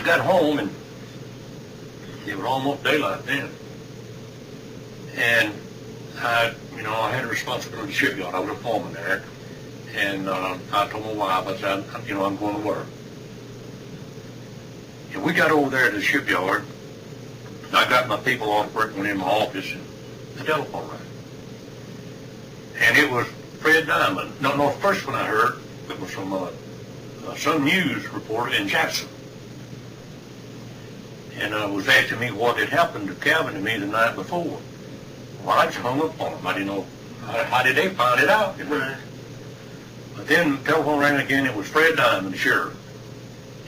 got home, and it was almost daylight then. And I had a responsibility at the shipyard. I was a foreman there. And I told my wife, I said, I'm going to work. And we got over there to the shipyard. I got my people off work, went in my office, and the telephone rang. And it was Fred Diamond. No, the first one I heard, it was from some news reporter in Jackson. And was asking me what had happened to Calvin and me the night before. Well, I just hung up on him. I didn't know, how did they find it out? Right. But then the telephone rang again. It was Fred Diamond, the sheriff.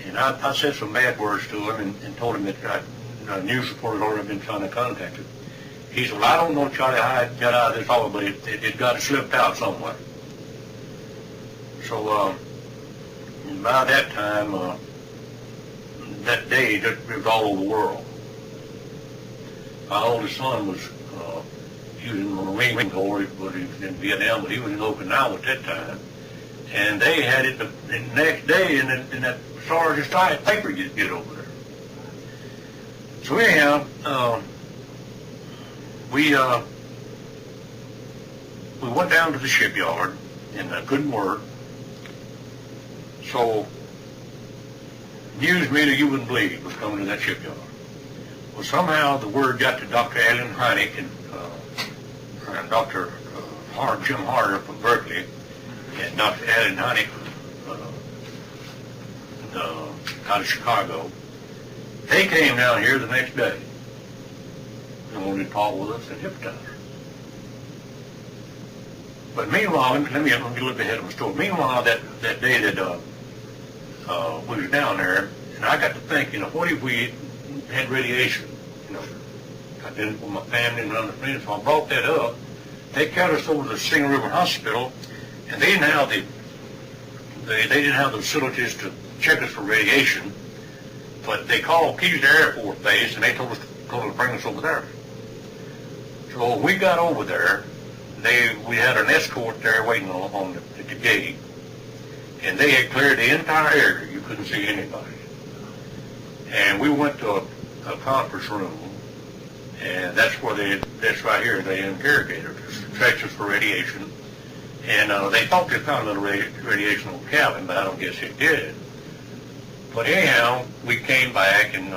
And I said some bad words to him and told him that news reporter had already been trying to contact him. He said, well, I don't know, Charlie, how it got out of this hole, but it got slipped out somewhere. So by that time, that day, it was all over the world. My oldest son was he was in the Marine Corps, but he was in Vietnam, but he was in Okinawa at that time. And they had it the next day in that Sergeant's Type paper get over there. So anyhow, we went down to the shipyard, and I couldn't work. So news media you wouldn't believe was coming to that shipyard. Well, somehow the word got to Dr. Alan Hynek and Dr. Jim Harder from Berkeley, and Dr. Alan Hynek out of Chicago. They came down here the next day and wanted to talk with us and hypnotize us. But meanwhile, let me get a little bit ahead of my story. Meanwhile, that day that we was down there, and I got to thinking, what if we had radiation? I did it with my family and other friends, so I brought that up. They carried us over to the Singer River Hospital, and they didn't have the facilities to check us for radiation, but they called Keys Air Force Base, and they told us to bring us over there. So we got over there. We had an escort there waiting on the gate, and they had cleared the entire area. You couldn't see anybody. And we went to a conference room, and that's right here, they interrogated us, checked us for radiation. And they thought they found a little radiation on Calvin, but I don't guess it did. But anyhow, we came back, and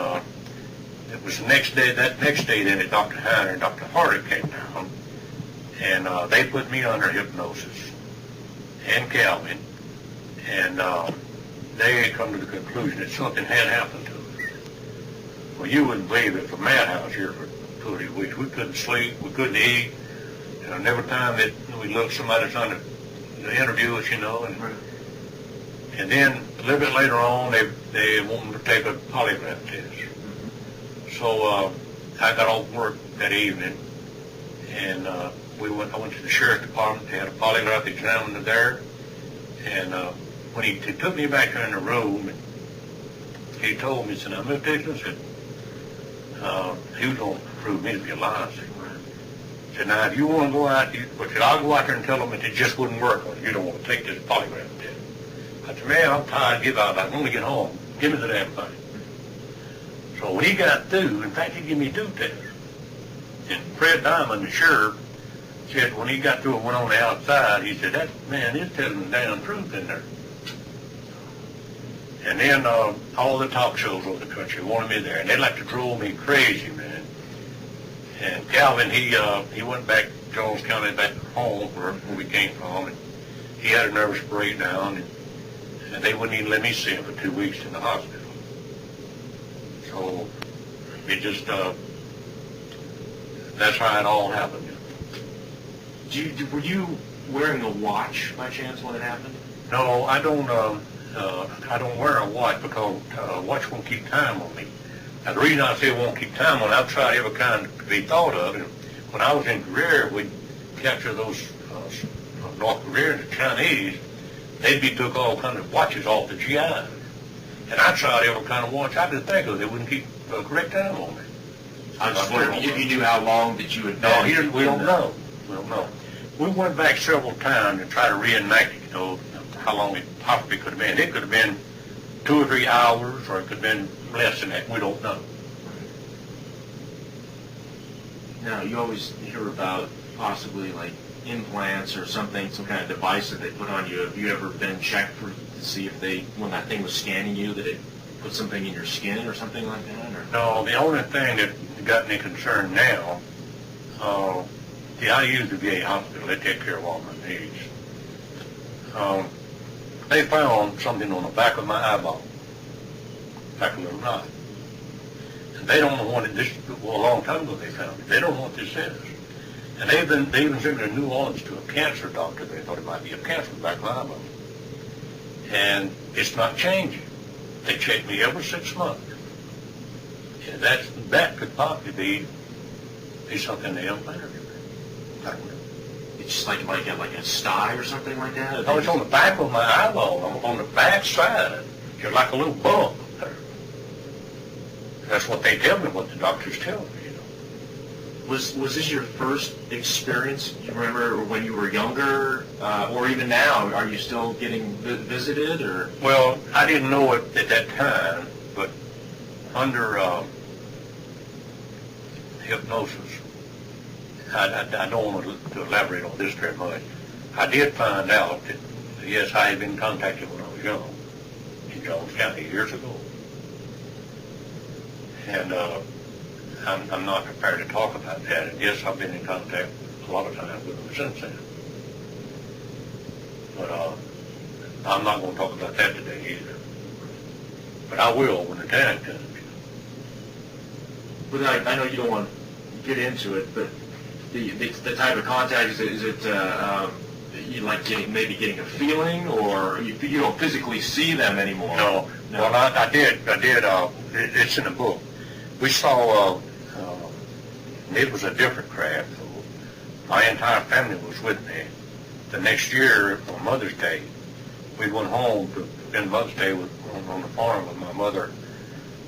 it was that next day then that Dr. Hiner and Dr. Hardy came down, and they put me under hypnosis, and Calvin, and they had come to the conclusion that something had happened to us. Well, you wouldn't believe it, for madhouse here for 2 weeks. We couldn't sleep, we couldn't eat, and every time that we looked, somebody was trying to interview us, and then a little bit later on, they wanted to take a polygraph test. So I got off work that evening, and I went to the sheriff's department. They had a polygraph examiner there, and when he took me back there in the room, he told me, he said, "I'm going to take this." He was going to prove me to be a liar. He said, "Now, if you want to go out, I'll go out there and tell them that it just wouldn't work on you. You don't want to take this polygraph test." I said, "Man, I'm tired. Give out. I want to get home. Give me the damn thing." So when he got through, in fact, he gave me 2 tests. And Fred Diamond, the sheriff, said when he got through and went on the outside, he said, "That man is telling the damn truth in there." And then all the talk shows over the country wanted me there, and they like to drill me crazy, man. And Calvin, he went back to Jones County, back home where we came from, and he had a nervous breakdown, and they wouldn't even let me see him for 2 weeks in the hospital. So it just, that's how it all happened. Were you wearing a watch by chance when it happened? No, I don't wear a watch because a watch won't keep time on me. Now, the reason I say it won't keep time on me, I've tried every kind to be thought of, and when I was in Korea, we'd capture those North Koreans and Chinese. They'd be took all kinds of watches off the GI. And I tried every kind of watch I could think of. They wouldn't keep correct time on me. I just wondered if you knew how long that you had been. No, we don't know. We don't know. We went back several times to try to reenact it, how long it possibly could have been. It could have been 2 or 3 hours, or it could have been less than that, we don't know. Now, you always hear about possibly like implants or something, some kind of device that they put on you. Have you ever been checked to see if they, when that thing was scanning you, that it put something in your skin or something like that? Or? No, the only thing that got me concerned now, I use the VA hospital. They take care of all my needs. They found something on the back of my eyeball, like a little knot. And they don't know what it is. Well, a long time ago they found it. They don't know what this is. And they even sent me to New Orleans to a cancer doctor. They thought it might be a cancer in the back of my eyeball. And it's not changing. They check me every 6 months. And that could possibly be something they implanted in me. I don't know. It's just like a sty or something like that? No, it's on the back of my eyeball, on the back side. It's like a little bump there. That's what they tell me, what the doctors tell me, you know. Was this your first experience, you remember, when you were younger, or even now? Are you still getting visited, or? Well, I didn't know it at that time, but under hypnosis, I don't want to elaborate on this very much. I did find out that, yes, I had been contacted when I was young in Jones County years ago. And I'm not prepared to talk about that. And yes, I've been in contact a lot of times with them since then. But I'm not going to talk about that today either. But I will when the time comes. But I know you don't want to get into it, but the type of contact, is it you like maybe getting a feeling, or you don't physically see them anymore? No. Well, I did. It's in the book. We saw, it was a different craft. My entire family was with me. The next year, on Mother's Day, we went home to spend Mother's Day on the farm with my mother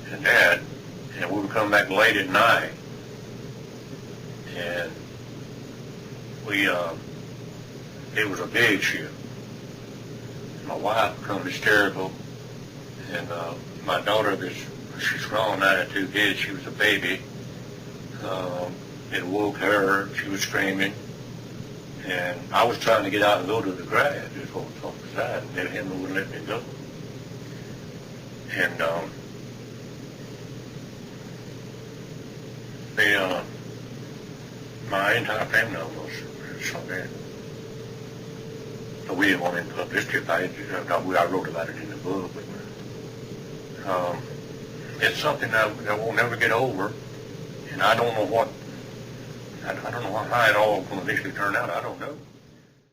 and Dad, and we would come back late at night. And it was a big ship. My wife became hysterical, and my daughter, she's grown now, had 2 kids. She was a baby. It woke her. She was screaming. And I was trying to get out and go to the garage, just off the side, and then him wouldn't let me go. And my entire family almost saw that. So we didn't want any publicity about it. I wrote about it in the book. But, it's something that we'll never get over, and I don't know how it all will eventually turn out. I don't know.